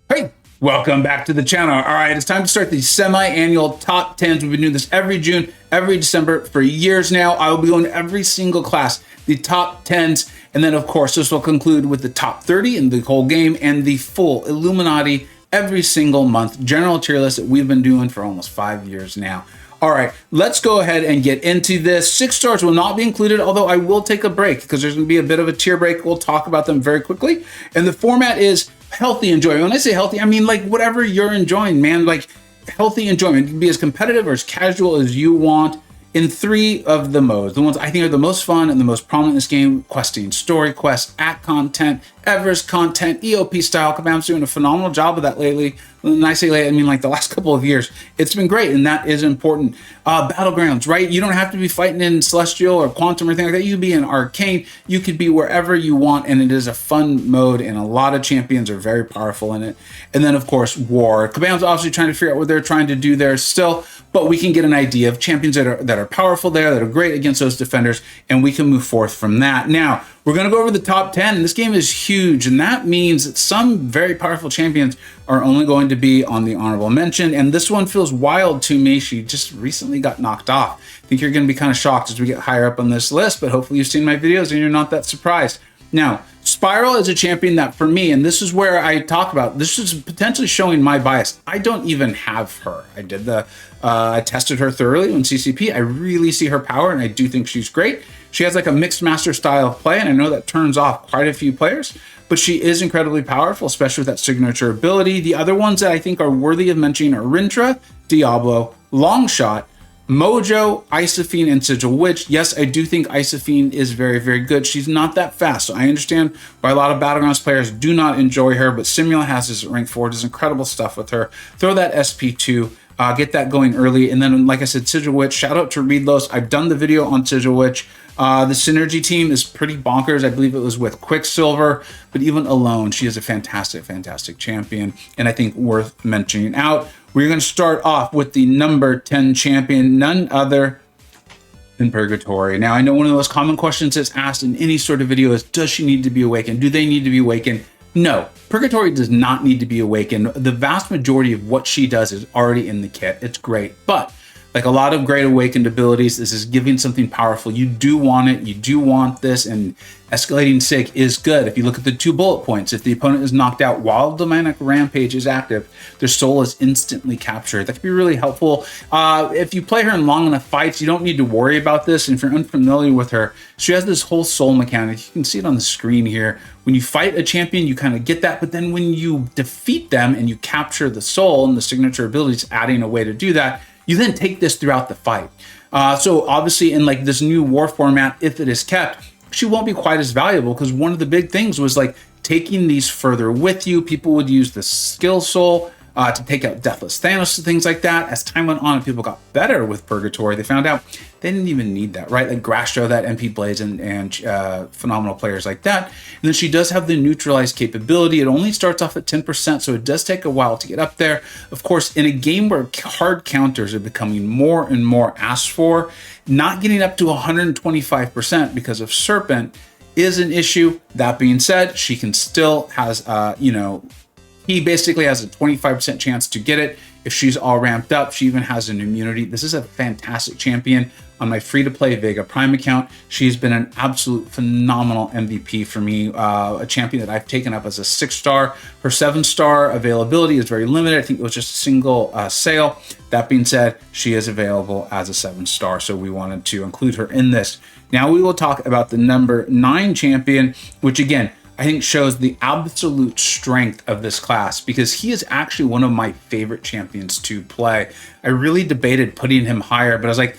Hey, welcome back to the channel. All right, it's time to start the semi-annual top 10s. We've been doing this every June, every December for years now. I will be going every single class, the top 10s, and then of course this will conclude with the top 30 in the whole game and the full Illuminati every single month general tier list that we've been doing for almost 5 years now. All right, let's go ahead and get into this. 6 stars will not be included, although I will take a break because there's going to be a bit of a tier break. We'll talk about them very quickly. And the format is healthy enjoyment. When I say healthy, I mean like whatever you're enjoying, man. Like healthy enjoyment. You can be as competitive or as casual as you want in 3 of the modes. The ones I think are the most fun and the most prominent in this game: questing, story quests, act content, Everest content, EOP style. Kabam's doing a phenomenal job of that lately. When I say lately, I mean like the last couple of years. It's been great, and that is important. Battlegrounds, right? You don't have to be fighting in Celestial or Quantum or anything like that. You could be in Arcane. You could be wherever you want, and it is a fun mode, and a lot of champions are very powerful in it. And then, of course, War. Kabam's obviously trying to figure out what they're trying to do there still, but we can get an idea of champions that are powerful there, that are great against those defenders, and we can move forth from that. Now, we're going to go over the top 10. This game is huge, and that means that some very powerful champions are only going to be on the honorable mention, and this one feels wild to me. She just recently got knocked off. I think you're going to be kind of shocked as we get higher up on this list, but hopefully you've seen my videos and you're not that surprised. Now, Spiral is a champion that for me, and this is where I talk about, this is potentially showing my bias. I don't even have her. I tested her thoroughly on CCP. I really see her power, and I do think she's great. She has like a mixed master style of play, and I know that turns off quite a few players, but she is incredibly powerful, especially with that signature ability. The other ones that I think are worthy of mentioning are Rintra, Diablo, Longshot, Mojo, Isophine, and Sigil Witch. Yes, I do think Isophine is very, very good. She's not that fast, so I understand why a lot of Battlegrounds players do not enjoy her, but Simula has this at rank 4, does incredible stuff with her. Throw that SP2, get that going early, and then, like I said, Sigil Witch, shout out to Reedlos. I've done the video on Sigil Witch. The Synergy team is pretty bonkers. I believe it was with Quicksilver, but even alone, she is a fantastic, fantastic champion, and I think worth mentioning out. We're going to start off with the number 10 champion, none other than Purgatory. Now, I know one of the most common questions that's asked in any sort of video is, does she need to be awakened? Do they need to be awakened? No, Purgatory does not need to be awakened. The vast majority of what she does is already in the kit. It's great, but like a lot of great awakened abilities, this is giving something powerful. You do want it. You do want this, and Escalating Sig is good. If you look at the 2 bullet points, if the opponent is knocked out while Demonic Rampage is active, their soul is instantly captured. That could be really helpful. If you play her in long enough fights, you don't need to worry about this. And if you're unfamiliar with her, she has this whole soul mechanic. You can see it on the screen here. When you fight a champion, you kind of get that, but then when you defeat them and you capture the soul and the signature abilities, adding a way to do that, you then take this throughout the fight. So obviously in like this new war format, if it is kept, she won't be quite as valuable, because one of the big things was like taking these further with you. People would use the skill soul to take out Deathless Thanos and things like that. As time went on and people got better with Purgatory, they found out they didn't even need that, right? Like Grastro, that MP Blades, and phenomenal players like that. And then she does have the neutralize capability. It only starts off at 10%, so it does take a while to get up there. Of course, in a game where hard counters are becoming more and more asked for, not getting up to 125% because of Serpent is an issue. That being said, she can still has, he basically has a 25% chance to get it if she's all ramped up. She even has an immunity. This is a fantastic champion. On my free-to-play Vega Prime account, she's been an absolute phenomenal MVP for me, a champion that I've taken up as a 6-star. Her 7-star availability is very limited. I think it was just a single sale. That being said, she is available as a 7-star, so we wanted to include her in this. Now we will talk about the number 9 champion, which again, I think shows the absolute strength of this class, because he is actually one of my favorite champions to play. I really debated putting him higher, but I was like,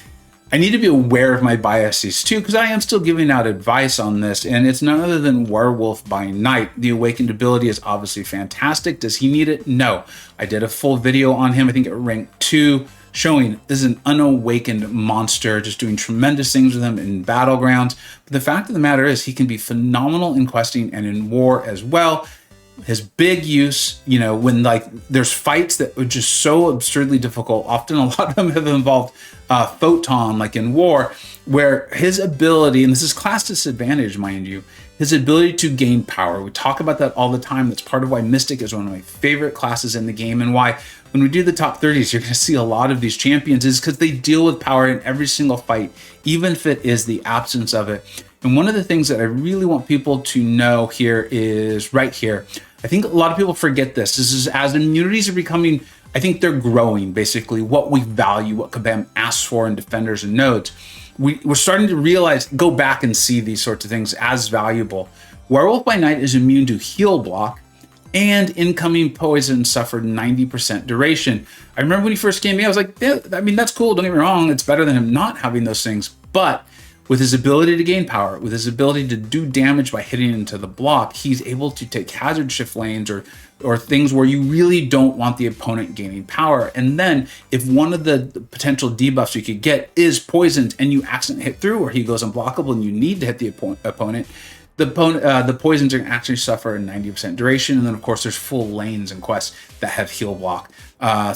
I need to be aware of my biases too, because I am still giving out advice on this, and it's none other than Werewolf by Night. The awakened ability is obviously fantastic. Does he need it? No. I did a full video on him, I think at rank 2, showing this is an unawakened monster, just doing tremendous things with him in Battlegrounds. But the fact of the matter is he can be phenomenal in questing and in war as well. His big use, when like there's fights that are just so absurdly difficult, often a lot of them have involved Photon, like in war, where his ability, and this is class disadvantage, mind you, his ability to gain power. We talk about that all the time. That's part of why Mystic is one of my favorite classes in the game, and why when we do the top 30s, you're going to see a lot of these champions is because they deal with power in every single fight, even if it is the absence of it. And one of the things that I really want people to know here is right here. I think a lot of people forget this. This is as immunities are becoming, I think they're growing, basically, what we value, what Kabam asks for in defenders and nodes. We're starting to realize, go back and see these sorts of things as valuable. Werewolf by Night is immune to heal block, and incoming poison suffered 90% duration. I remember when he first came in, I was like, yeah, I mean, that's cool, don't get me wrong, it's better than him not having those things. But with his ability to gain power, with his ability to do damage by hitting into the block, he's able to take hazard shift lanes or things where you really don't want the opponent gaining power. And then if one of the potential debuffs you could get is poisoned and you accidentally hit through, or he goes unblockable and you need to hit the opponent, the poisons are actually suffer a 90% duration. And then of course there's full lanes and quests that have heal block.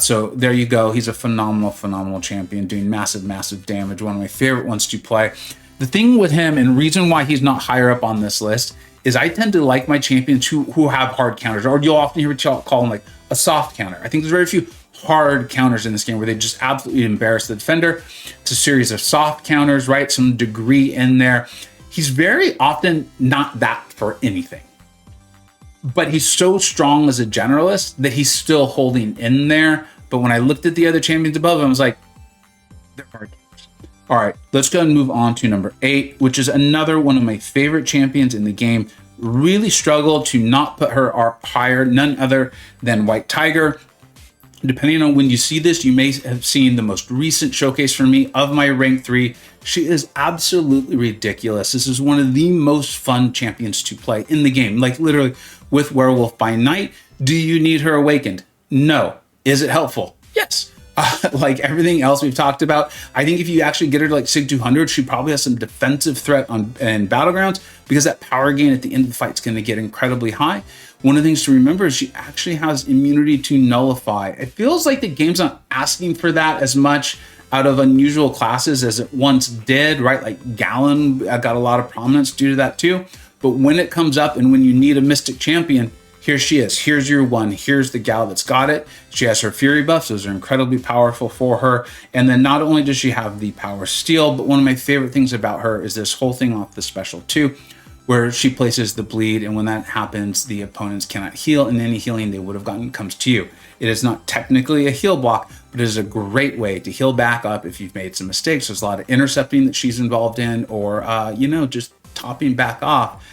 So there you go. He's a phenomenal champion doing massive damage. One of my favorite ones to play. The thing with him, and reason why he's not higher up on this list, is I tend to like my champions who have hard counters, or you'll often hear me call them like a soft counter. I think there's very few hard counters in this game where they just absolutely embarrass the defender. It's a series of soft counters, right? Some degree in there. He's very often not that for anything, but he's so strong as a generalist that he's still holding in there. But when I looked at the other champions above him, I was like, they're hard. All right, let's go and move on to number 8, which is another one of my favorite champions in the game. Really struggled to not put her higher, none other than White Tiger. Depending on when you see this, you may have seen the most recent showcase for me of my rank 3. She is absolutely ridiculous. This is one of the most fun champions to play in the game. Like literally with Werewolf by Night, do you need her awakened? No. Is it helpful? Yes. Like everything else we've talked about, I think if you actually get her to like Sig 200, she probably has some defensive threat in Battlegrounds, because that power gain at the end of the fight is going to get incredibly high. One of the things to remember is she actually has immunity to nullify. It feels like the game's not asking for that as much out of unusual classes as it once did, right? Like Gallon got a lot of prominence due to that too. But when it comes up and when you need a Mystic champion, here she is. Here's your one. Here's the gal that's got it. She has her Fury buffs. Those are incredibly powerful for her. And then not only does she have the power steal, but one of my favorite things about her is this whole thing off the special 2, where she places the bleed. And when that happens, the opponents cannot heal, and any healing they would have gotten comes to you. It is not technically a heal block, but it is a great way to heal back up if you've made some mistakes. There's a lot of intercepting that she's involved in, or, just topping back off.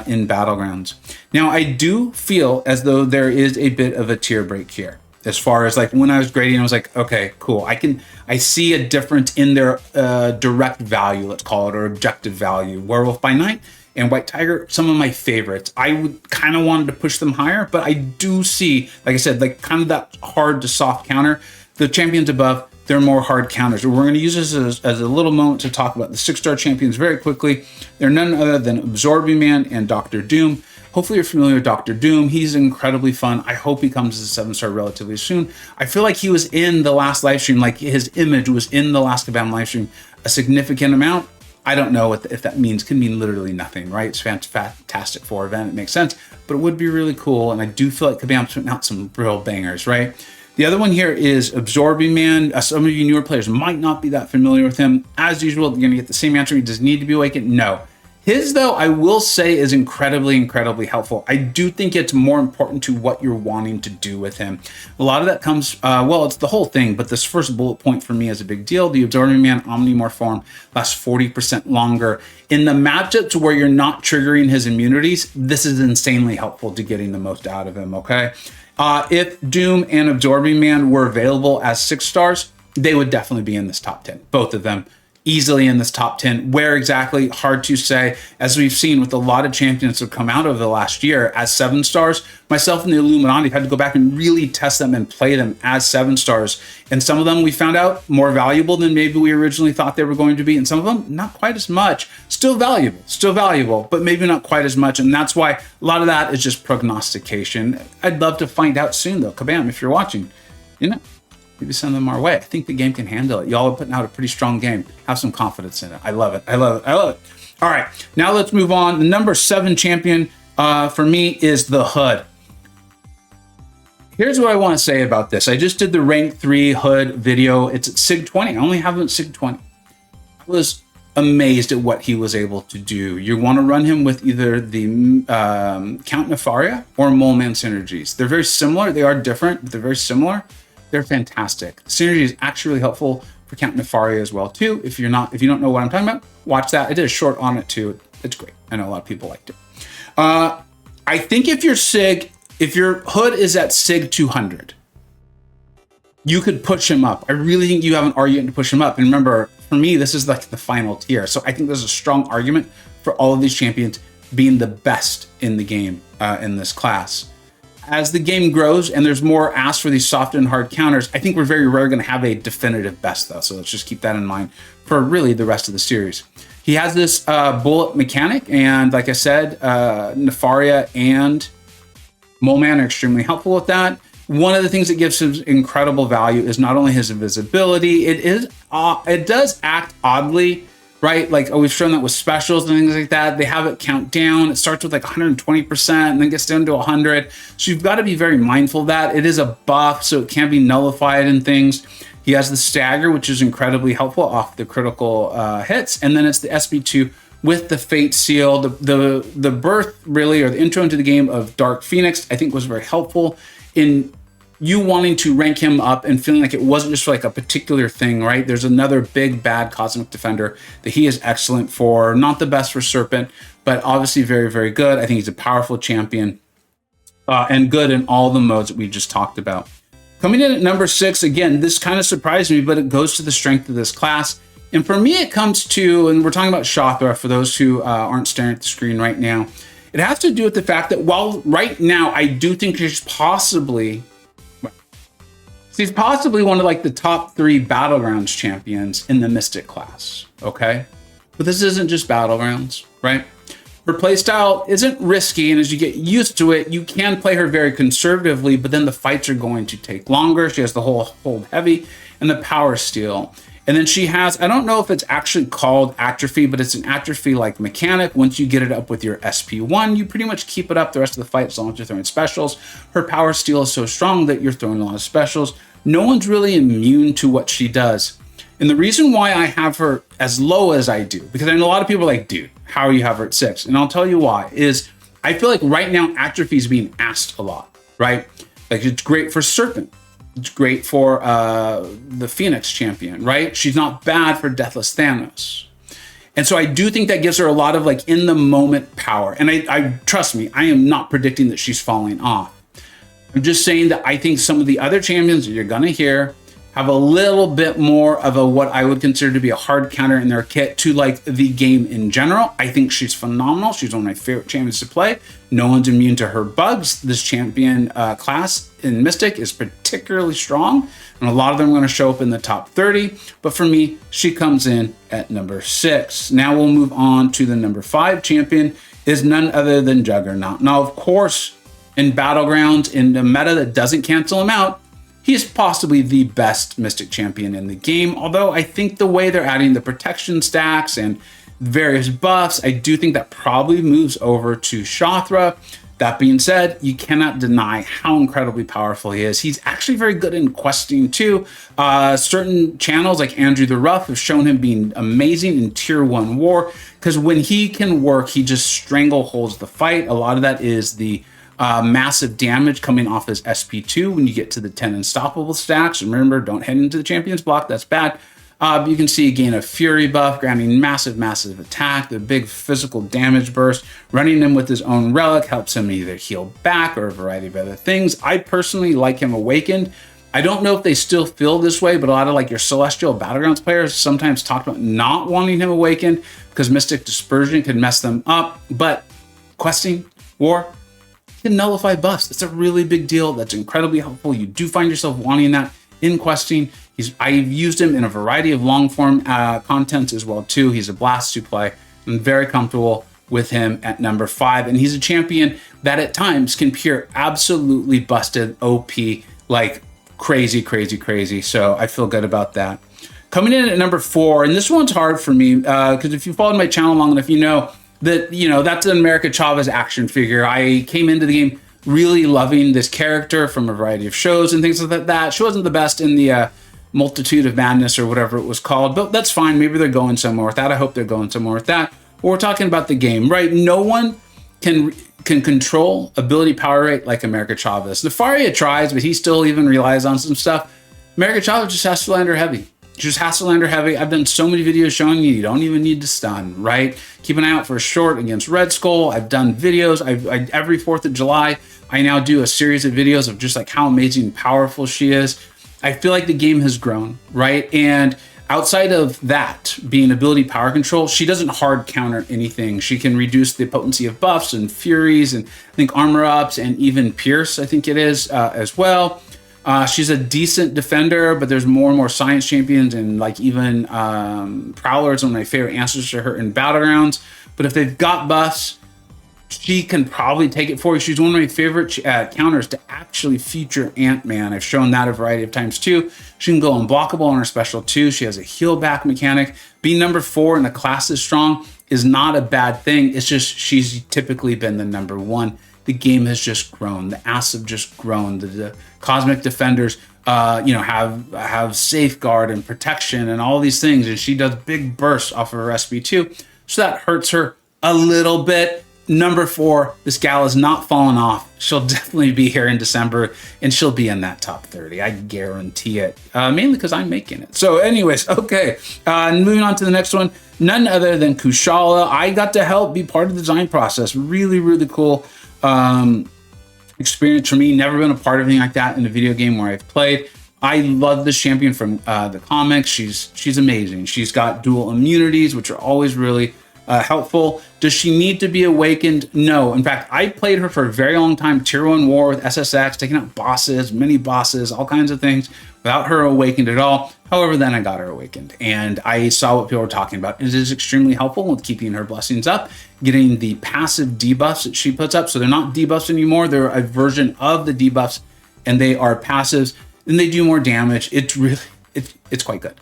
In Battlegrounds. Now, I do feel as though there is a bit of a tier break here. As far as like when I was grading, I was like, okay, cool. I see a difference in their direct value, let's call it, or objective value. Werewolf by Night and White Tiger, some of my favorites. I would kind of wanted to push them higher, but I do see, like I said, like kind of that hard to soft counter. The champions above, they're more hard counters. We're going to use this as a little moment to talk about the 6-star champions very quickly. They're none other than Absorbing Man and Dr. Doom. Hopefully you're familiar with Dr. Doom. He's incredibly fun. I hope he comes as a 7-star relatively soon. I feel like he was in the last live stream, like his image was in the last Kabam live stream a significant amount. I don't know if that means, could mean literally nothing, right? It's fantastic for event. It makes sense, but it would be really cool. And I do feel like Kabam's putting out some real bangers, right? The other one here is Absorbing Man. Some of you newer players might not be that familiar with him. As usual, you're going to get the same answer. He does need to be awakened. No. His, though, I will say is incredibly helpful. I do think it's more important to what you're wanting to do with him. A lot of that comes, it's the whole thing, but this first bullet point for me is a big deal. The Absorbing Man Omnimorph form lasts 40% longer. In the matchups where you're not triggering his immunities, this is insanely helpful to getting the most out of him, okay? If Doom and Absorbing Man were available as 6 stars, they would definitely be in this top 10. Both of them easily in this top 10. Where exactly, hard to say. As we've seen with a lot of champions that have come out over the last year as 7 stars, myself and the Illuminati have had to go back and really test them and play them as 7 stars. And some of them we found out more valuable than maybe we originally thought they were going to be. And some of them not quite as much. Still valuable, but maybe not quite as much. And that's why a lot of that is just prognostication. I'd love to find out soon though. Kabam, if you're watching, maybe send them our way. I think the game can handle it. Y'all are putting out a pretty strong game. Have some confidence in it. I love it. All right, now let's move on. The number 7 champion for me is the Hood. Here's what I want to say about this. I just did the rank 3 Hood video. It's at SIG 20. I only have him at SIG 20. I was amazed at what he was able to do. You want to run him with either the Count Nefaria or Mole Man synergies. They're very similar. They are different, but they're very similar. They're fantastic. The synergy is actually really helpful for Count Nefaria as well too. If you don't know what I'm talking about, watch that. I did a short on it too. It's great. I know a lot of people liked it. I think if your Hood is at SIG 200, you could push him up. I really think you have an argument to push him up. And remember, for me, this is like the final tier. So I think there's a strong argument for all of these champions being the best in the game in this class. As the game grows and there's more asked for these soft and hard counters, I think we're very rarely going to have a definitive best though. So let's just keep that in mind for really the rest of the series. He has this bullet mechanic, and like I said, Nefaria and Mole Man are extremely helpful with that. One of the things that gives him incredible value is not only his invisibility, it does act oddly, right? Like we've shown that with specials and things like that. They have it count down. It starts with like 120% and then gets down to 100. So you've got to be very mindful of that. It is a buff, so it can be nullified and things. He has the stagger, which is incredibly helpful off the critical hits. And then it's the SP2 with the Fate Seal. The birth really, or the intro into the game of Dark Phoenix, I think was very helpful in you wanting to rank him up and feeling like it wasn't just like a particular thing, right? There's another big bad cosmic defender that he is excellent for. Not the best for Serpent, but obviously very, very good. I think he's a powerful champion and good in all the modes that we just talked about. Coming in at number 6, again, this kind of surprised me, but it goes to the strength of this class. And for me, it comes to, and we're talking about Shothra for those who aren't staring at the screen right now, it has to do with the fact that while right now I do think she's possibly one of like the top 3 Battlegrounds champions in the Mystic class, okay? But this isn't just Battlegrounds, right? Her playstyle isn't risky, and as you get used to it, you can play her very conservatively, but then the fights are going to take longer. She has the whole hold heavy and the power steal. And then she has, I don't know if it's actually called atrophy, but it's an atrophy-like mechanic. Once you get it up with your SP1, you pretty much keep it up the rest of the fight as long as you're throwing specials. Her power steal is so strong that you're throwing a lot of specials. No one's really immune to what she does. And the reason why I have her as low as I do, because I know a lot of people are like, dude, how do you have her at 6? And I'll tell you why, is I feel like right now atrophy is being asked a lot, right? Like it's great for Serpent. It's great for the Phoenix champion, right? She's not bad for Deathless Thanos. And so I do think that gives her a lot of like in the moment power. And I trust me, I am not predicting that she's falling off. I'm just saying that I think some of the other champions that you're gonna hear have a little bit more of a what I would consider to be a hard counter in their kit to like the game in general. I think she's phenomenal. She's one of my favorite champions to play. No one's immune to her bugs. This champion class in Mystic is particularly strong, and a lot of them are going to show up in the top 30. But for me, she comes in at number 6. Now we'll move on to the number 5 champion, is none other than Juggernaut. Now, of course, in Battlegrounds, in the meta that doesn't cancel him out, he's possibly the best Mystic champion in the game, although I think the way they're adding the protection stacks and various buffs, I do think that probably moves over to Shothra. That being said, you cannot deny how incredibly powerful he is. He's actually very good in questing too. Certain channels like Andrew the Rough have shown him being amazing in tier 1 war, because when he can work, he just strangleholds the fight. A lot of that is the massive damage coming off his SP2 when you get to the 10 unstoppable stacks. Remember, don't head into the champion's block, that's bad. You can see a gain of fury buff, granting massive attack, the big physical damage burst. Running him with his own relic helps him either heal back or a variety of other things. I personally like him awakened. I don't know if they still feel this way, but a lot of like your Celestial Battlegrounds players sometimes talk about not wanting him awakened because Mystic Dispersion can mess them up. But questing, war, can nullify buffs. It's a really big deal. That's incredibly helpful. You do find yourself wanting that in questing. I've used him in a variety of long form contents as well too. He's a blast to play. I'm very comfortable with him at number 5, and he's a champion that at times can appear absolutely busted OP, like crazy. So I feel good about that. Coming in at number 4, and this one's hard for me because if you followed my channel long enough, you know that, that's an America Chavez action figure. I came into the game really loving this character from a variety of shows and things like that. She wasn't the best in the Multitude of Madness or whatever it was called, but that's fine. Maybe they're going somewhere with that. I hope they're going somewhere with that. But we're talking about the game, right? No one can control ability power rate like America Chavez. Nefaria tries, but he still even relies on some stuff. America Chavez just has to land her heavy. She just has to land her heavy. I've done so many videos showing you don't even need to stun, right? Keep an eye out for a short against Red Skull. I've done videos. Every 4th of July, I now do a series of videos of just like how amazing and powerful she is. I feel like the game has grown, right? And outside of that being ability power control, she doesn't hard counter anything. She can reduce the potency of buffs and furies and I think armor ups and even pierce, I think it is as well. She's a decent defender, but there's more and more science champions and like even Prowlers, one of my favorite answers to her in Battlegrounds. But if they've got buffs, she can probably take it for you. She's one of my favorite counters to actually feature Ant-Man. I've shown that a variety of times too. She can go unblockable on her special too. She has a heal back mechanic. Being number 4 in a class is strong is not a bad thing. It's just she's typically been the number 1. The game has just grown. The asks have just grown. The Cosmic Defenders, have safeguard and protection and all these things. And she does big bursts off of her SB2. So that hurts her a little bit. Number 4, this gal has not fallen off. She'll definitely be here in December, and she'll be in that top 30. I guarantee it, mainly because I'm making it. So anyways, okay, moving on to the next one. None other than Kushala. I got to help be part of the design process. Really, really cool experience for me. Never been a part of anything like that in a video game where I've played. I love this champion from the comics. She's amazing. She's got dual immunities, which are always really helpful. Does she need to be awakened? No. In fact, I played her for a very long time, tier 1 war with SSX, taking out bosses, mini bosses, all kinds of things without her awakened at all. However, then I got her awakened and I saw what people were talking about. It is extremely helpful with keeping her blessings up, getting the passive debuffs that she puts up. So they're not debuffs anymore. They're a version of the debuffs and they are passives and they do more damage. It's quite good.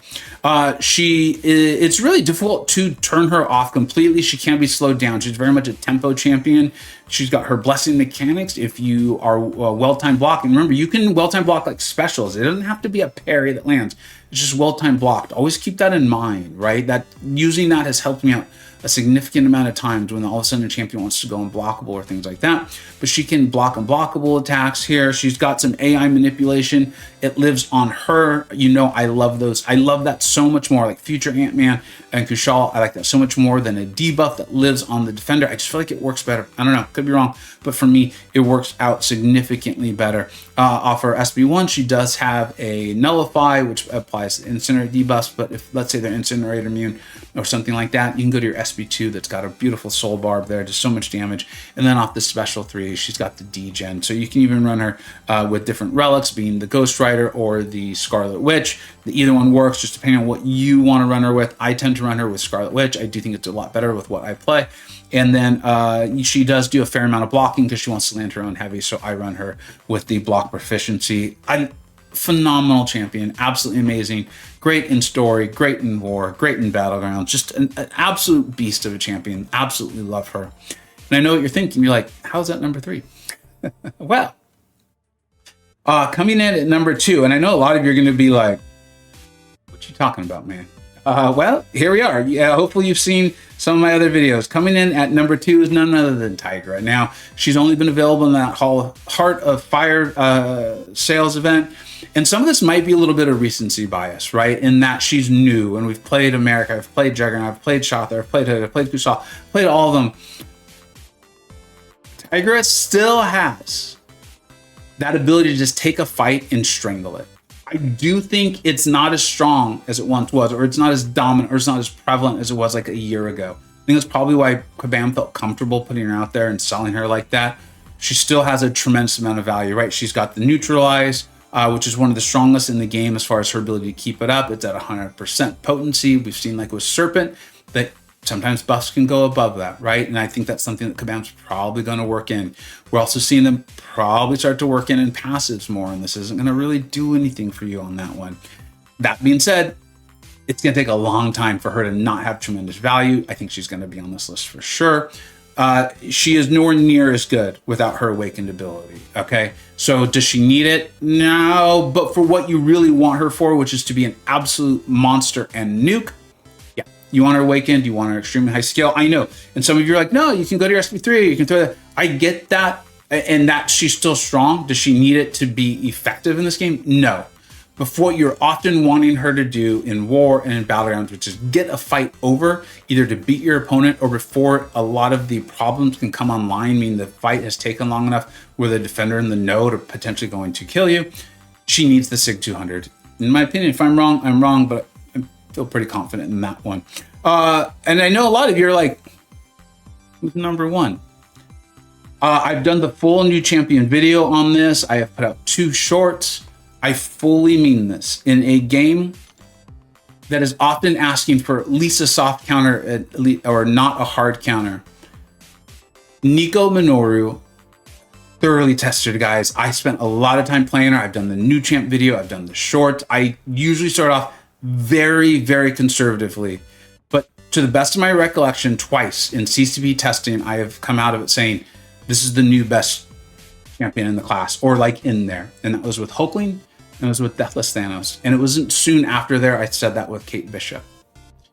It's really difficult to turn her off completely. She can't be slowed down. She's very much a tempo champion. She's got her blessing mechanics. If you are well-timed blocking, remember, you can well-time block like specials. It doesn't have to be a parry that lands. It's just well-time blocked. Always keep that in mind, right? That using that has helped me out a significant amount of times when all of a sudden a champion wants to go unblockable or things like that. But she can block unblockable attacks here. She's got some AI manipulation. It lives on her. I love those. I love that so much more. Like future Ant-Man and Kushala, I like that so much more than a debuff that lives on the defender. I just feel like it works better. I don't know, could be wrong, but for me, it works out significantly better. Off her SB1, she does have a Nullify, which applies to Incinerate debuffs, but if, let's say, they're Incinerate immune or something like that, you can go to your SB2 that's got a beautiful Soul Barb there, just so much damage. And then off the special 3, she's got the D-Gen. So you can even run her with different relics, being the Ghost Rider or the Scarlet Witch. Either one works, just depending on what you want to run her with. I tend to run her with Scarlet Witch. I do think it's a lot better with what I play. And then she does do a fair amount of blocking because she wants to land her own heavy. So I run her with the block proficiency. Phenomenal champion, absolutely amazing, great in story, great in war, great in battlegrounds, just an absolute beast of a champion. Absolutely love her. And I know what you're thinking. You're like, how's that number 3? Well, coming in at number 2, and I know a lot of you are going to be like, what you talking about, man? Well, here we are. Yeah, hopefully you've seen some of my other videos. Coming in at number 2 is none other than Tigra. Now, she's only been available in that Heart of Fire sales event. And some of this might be a little bit of recency bias, right? In that she's new, and we've played America, I've played Juggernaut, I've played Shother, I've played Hood, I've played Kushala, played all of them. Tigra still has that ability to just take a fight and strangle it. I do think it's not as strong as it once was, or it's not as dominant, or it's not as prevalent as it was like a year ago. I think that's probably why Kabam felt comfortable putting her out there and selling her like that. She still has a tremendous amount of value, right? She's got the Neutralize, which is one of the strongest in the game as far as her ability to keep it up. It's at 100% potency. We've seen like with Serpent that sometimes buffs can go above that, right? And I think that's something that Kabam's probably going to work in. We're also seeing them probably start to work in passives more, and this isn't going to really do anything for you on that one. That being said, it's going to take a long time for her to not have tremendous value. I think she's going to be on this list for sure. She is nowhere near as good without her awakened ability. Okay, so does she need it? No, but for what you really want her for, which is to be an absolute monster and nuke, yeah, you want her awakened, you want her extremely high skill. I know, and some of you are like, no, you can go to your SP3, you can throw that. I get that, and that she's still strong. Does she need it to be effective in this game? No. But for what you're often wanting her to do in war and in battlegrounds, which is get a fight over, either to beat your opponent or before a lot of the problems can come online, meaning the fight has taken long enough where the defender in the node are potentially going to kill you, she needs the SIG 200. In my opinion, if I'm wrong, I'm wrong, but I feel pretty confident in that one. And I know a lot of you are like, who's number one? I've done the full new champion video on this. I have put out 2 shorts. I fully mean this. In a game that is often asking for at least a soft counter or not a hard counter, Nico Minoru thoroughly tested, guys. I spent a lot of time playing her. I've done the new champ video. I've done the short. I usually start off very, very conservatively. But to the best of my recollection, twice in CCP testing, I have come out of it saying, this is the new best champion in the class, or like in there. And that was with Hulkling. And it was with Deathless Thanos. And it wasn't soon after there I said that with Kate Bishop.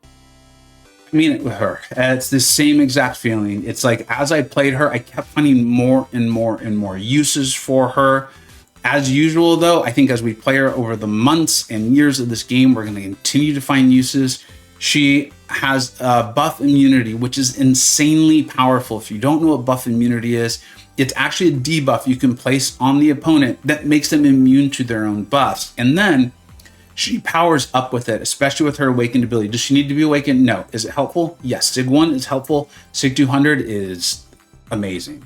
I mean it with her. It's the same exact feeling. It's like as I played her, I kept finding more and more and more uses for her. As usual, though, I think as we play her over the months and years of this game, we're going to continue to find uses. She has buff immunity, which is insanely powerful. If you don't know what buff immunity is, it's actually a debuff you can place on the opponent that makes them immune to their own buffs. And then she powers up with it, especially with her awakened ability. Does she need to be awakened? No. Is it helpful? Yes. SIG 1 is helpful. SIG 200 is amazing.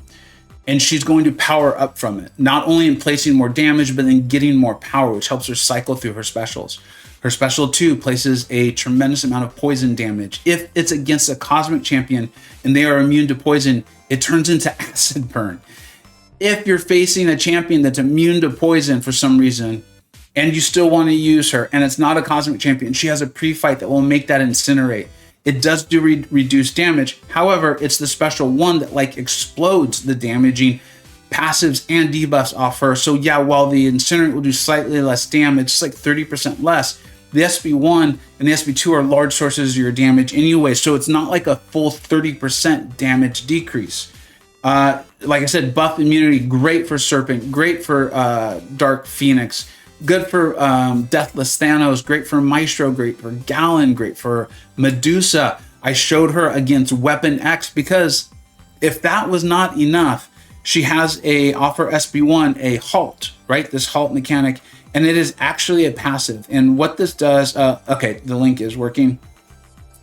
And she's going to power up from it, not only in placing more damage, but then getting more power, which helps her cycle through her specials. Her special 2 places a tremendous amount of poison damage. If it's against a cosmic champion and they are immune to poison, it turns into acid burn. If you're facing a champion that's immune to poison for some reason, and you still want to use her, and it's not a cosmic champion, she has a pre-fight that will make that incinerate. It does do reduce damage. However, it's the special 1 that like explodes the damaging passives and debuffs off her. So yeah, while the incinerate will do slightly less damage, it's like 30% less, the SB1 and the SB2 are large sources of your damage anyway, so it's not like a full 30% damage decrease. Like I said, buff immunity, great for Serpent, great for Dark Phoenix, good for Deathless Thanos, great for Maestro, great for Gallon, great for Medusa. I showed her against Weapon X because if that was not enough, she has a offer SB1 a halt, right? This halt mechanic, and it is actually a passive. And what this does, okay, the link is working,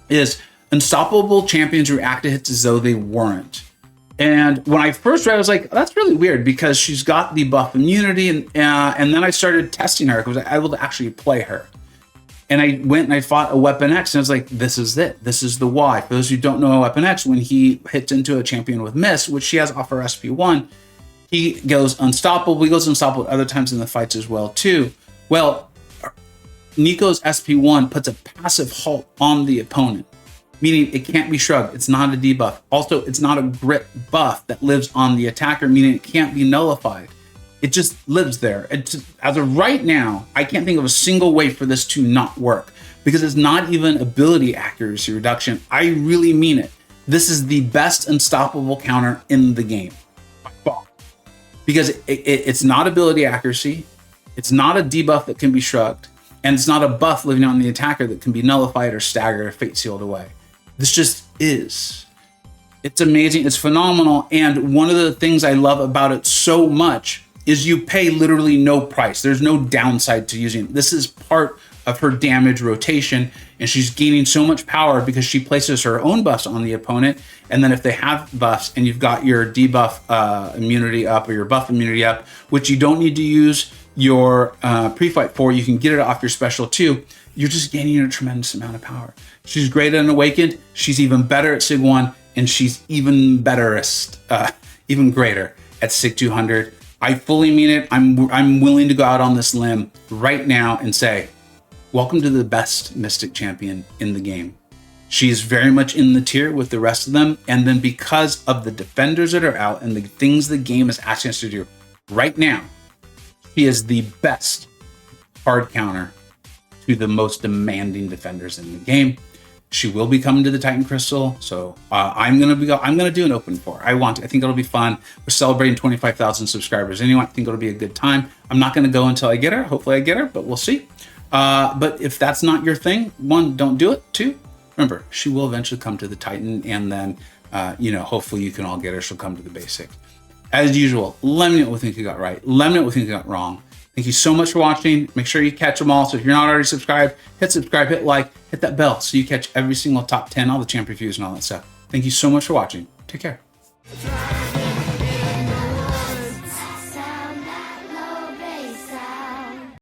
is unstoppable champions react to hits as though they weren't. And when I first read it, I was like, that's really weird because she's got the buff immunity. And then I started testing her because I was able to actually play her. And I went and I fought a Weapon X and I was like, this is it. This is the why. For those who don't know Weapon X, when he hits into a champion with Miss, which she has offer SP1, he goes unstoppable. He goes unstoppable at other times in the fights as well, too. Well, Nico's SP1 puts a passive halt on the opponent, meaning it can't be shrugged. It's not a debuff. Also, it's not a grit buff that lives on the attacker, meaning it can't be nullified. It just lives there. As of right now, I can't think of a single way for this to not work because it's not even ability accuracy reduction. I really mean it. This is the best unstoppable counter in the game. Because it's not ability accuracy, it's not a debuff that can be shrugged, and it's not a buff living on the attacker that can be nullified or staggered or fate sealed away. This just is. It's amazing, it's phenomenal, and one of the things I love about it so much is you pay literally no price. There's no downside to using it. This is part of her damage rotation, and she's gaining so much power because she places her own buffs on the opponent, and then if they have buffs and you've got your debuff immunity up or your buff immunity up, which you don't need to use your pre-fight for, you can get it off your special too, you're just gaining a tremendous amount of power. She's great at Awakened, she's even better at SIG 1, and she's even betterest, even greater at SIG 200. I fully mean it. I'm willing to go out on this limb right now and say, welcome to the best Mystic champion in the game. She is very much in the tier with the rest of them. And then because of the defenders that are out and the things the game is asking us to do right now, she is the best hard counter to the most demanding defenders in the game. She will be coming to the Titan Crystal, so I'm gonna do an open for her. I think it'll be fun. We're celebrating 25,000 subscribers anyway. I think it'll be a good time. I'm not gonna go until I get her. Hopefully I get her, but we'll see. But if that's not your thing, one, don't do it. Two, remember, she will eventually come to the Titan, and then hopefully you can all get her. She'll come to the basics. As usual, let me know what you think you got right. Let me know what you think you got wrong. Thank you so much for watching. Make sure you catch them all. So if you're not already subscribed, hit subscribe, hit like, hit that bell so you catch every single top 10, all the champ reviews and all that stuff. Thank you so much for watching. Take care.